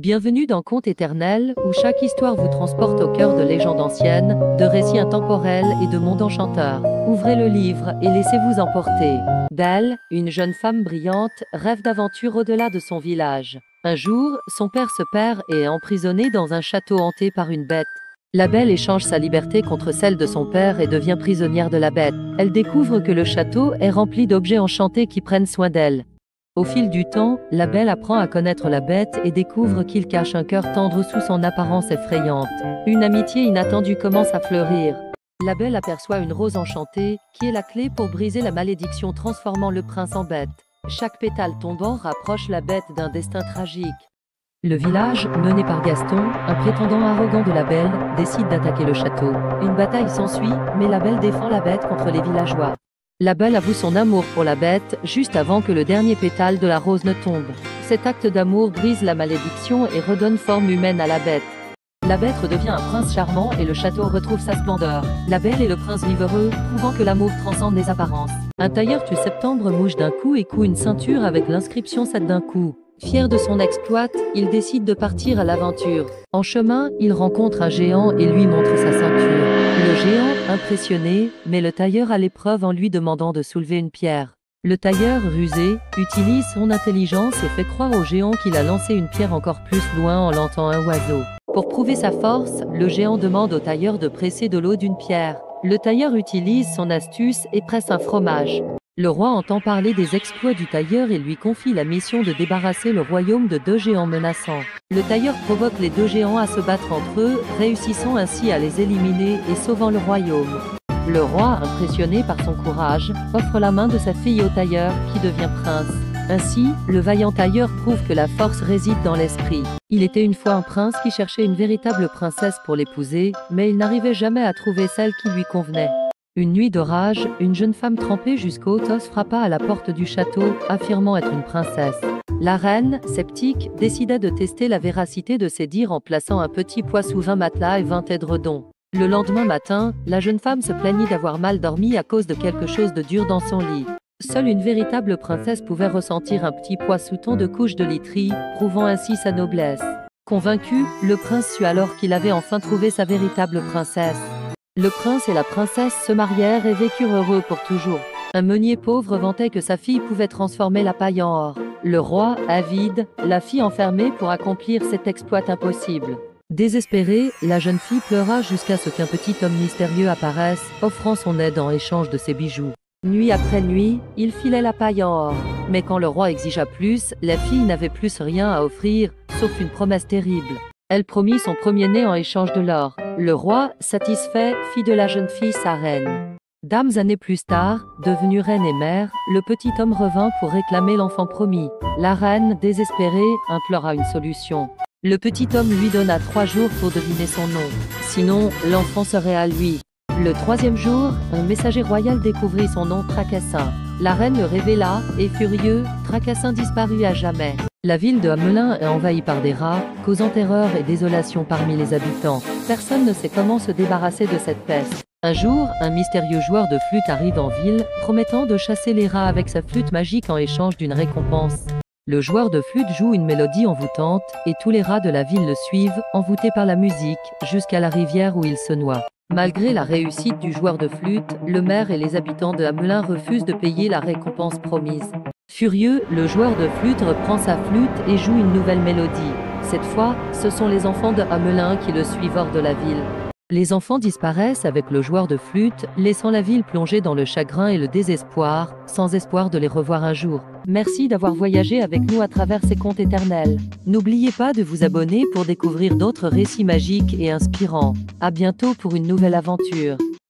Bienvenue dans Contes éternels, où chaque histoire vous transporte au cœur de légendes anciennes, de récits intemporels et de mondes enchanteurs. Ouvrez le livre et laissez-vous emporter. Belle, une jeune femme brillante, rêve d'aventure au-delà de son village. Un jour, son père se perd et est emprisonné dans un château hanté par une bête. La Belle échange sa liberté contre celle de son père et devient prisonnière de la bête. Elle découvre que le château est rempli d'objets enchantés qui prennent soin d'elle. Au fil du temps, la Belle apprend à connaître la bête et découvre qu'il cache un cœur tendre sous son apparence effrayante. Une amitié inattendue commence à fleurir. La Belle aperçoit une rose enchantée, qui est la clé pour briser la malédiction transformant le prince en bête. Chaque pétale tombant rapproche la bête d'un destin tragique. Le village, mené par Gaston, un prétendant arrogant de la Belle, décide d'attaquer le château. Une bataille s'ensuit, mais la Belle défend la bête contre les villageois. La Belle avoue son amour pour la bête, juste avant que le dernier pétale de la rose ne tombe. Cet acte d'amour brise la malédiction et redonne forme humaine à la bête. La bête redevient un prince charmant et le château retrouve sa splendeur. La Belle et le prince vivent heureux, prouvant que l'amour transcende les apparences. Un tailleur tue Septembre mouche d'un coup et coud une ceinture avec l'inscription 7 d'un coup. Fier de son exploit, il décide de partir à l'aventure. En chemin, il rencontre un géant et lui montre sa ceinture. Le géant, impressionné, met le tailleur à l'épreuve en lui demandant de soulever une pierre. Le tailleur, rusé, utilise son intelligence et fait croire au géant qu'il a lancé une pierre encore plus loin en lançant un oiseau. Pour prouver sa force, le géant demande au tailleur de presser de l'eau d'une pierre. Le tailleur utilise son astuce et presse un fromage. Le roi entend parler des exploits du tailleur et lui confie la mission de débarrasser le royaume de 2 géants menaçants. Le tailleur provoque les 2 géants à se battre entre eux, réussissant ainsi à les éliminer et sauvant le royaume. Le roi, impressionné par son courage, offre la main de sa fille au tailleur, qui devient prince. Ainsi, le vaillant tailleur prouve que la force réside dans l'esprit. Il était une fois un prince qui cherchait une véritable princesse pour l'épouser, mais il n'arrivait jamais à trouver celle qui lui convenait. Une nuit d'orage, une jeune femme trempée jusqu'aux os frappa à la porte du château, affirmant être une princesse. La reine, sceptique, décida de tester la véracité de ses dires en plaçant un petit poids sous 20 matelas et 20 édredons. Le lendemain matin, la jeune femme se plaignit d'avoir mal dormi à cause de quelque chose de dur dans son lit. Seule une véritable princesse pouvait ressentir un petit poids sous tant de couches de literie, prouvant ainsi sa noblesse. Convaincu, le prince sut alors qu'il avait enfin trouvé sa véritable princesse. Le prince et la princesse se marièrent et vécurent heureux pour toujours. Un meunier pauvre vantait que sa fille pouvait transformer la paille en or. Le roi, avide, la fit enfermer pour accomplir cet exploit impossible. Désespérée, la jeune fille pleura jusqu'à ce qu'un petit homme mystérieux apparaisse, offrant son aide en échange de ses bijoux. Nuit après nuit, il filait la paille en or. Mais quand le roi exigea plus, la fille n'avait plus rien à offrir, sauf une promesse terrible. Elle promit son premier-né en échange de l'or. Le roi, satisfait, fit de la jeune fille sa reine. Dames années plus tard, devenue reine et mère, le petit homme revint pour réclamer l'enfant promis. La reine, désespérée, implora une solution. Le petit homme lui donna 3 jours pour deviner son nom. Sinon, l'enfant serait à lui. Le 3e jour, un messager royal découvrit son nom, Tracassin. La reine le révéla, et furieux, Tracassin disparut à jamais. La ville de Hamelin est envahie par des rats, causant terreur et désolation parmi les habitants. Personne ne sait comment se débarrasser de cette peste. Un jour, un mystérieux joueur de flûte arrive en ville, promettant de chasser les rats avec sa flûte magique en échange d'une récompense. Le joueur de flûte joue une mélodie envoûtante, et tous les rats de la ville le suivent, envoûtés par la musique, jusqu'à la rivière où il se noie. Malgré la réussite du joueur de flûte, le maire et les habitants de Hamelin refusent de payer la récompense promise. Furieux, le joueur de flûte reprend sa flûte et joue une nouvelle mélodie. Cette fois, ce sont les enfants de Hamelin qui le suivent hors de la ville. Les enfants disparaissent avec le joueur de flûte, laissant la ville plongée dans le chagrin et le désespoir, sans espoir de les revoir un jour. Merci d'avoir voyagé avec nous à travers ces contes éternels. N'oubliez pas de vous abonner pour découvrir d'autres récits magiques et inspirants. À bientôt pour une nouvelle aventure.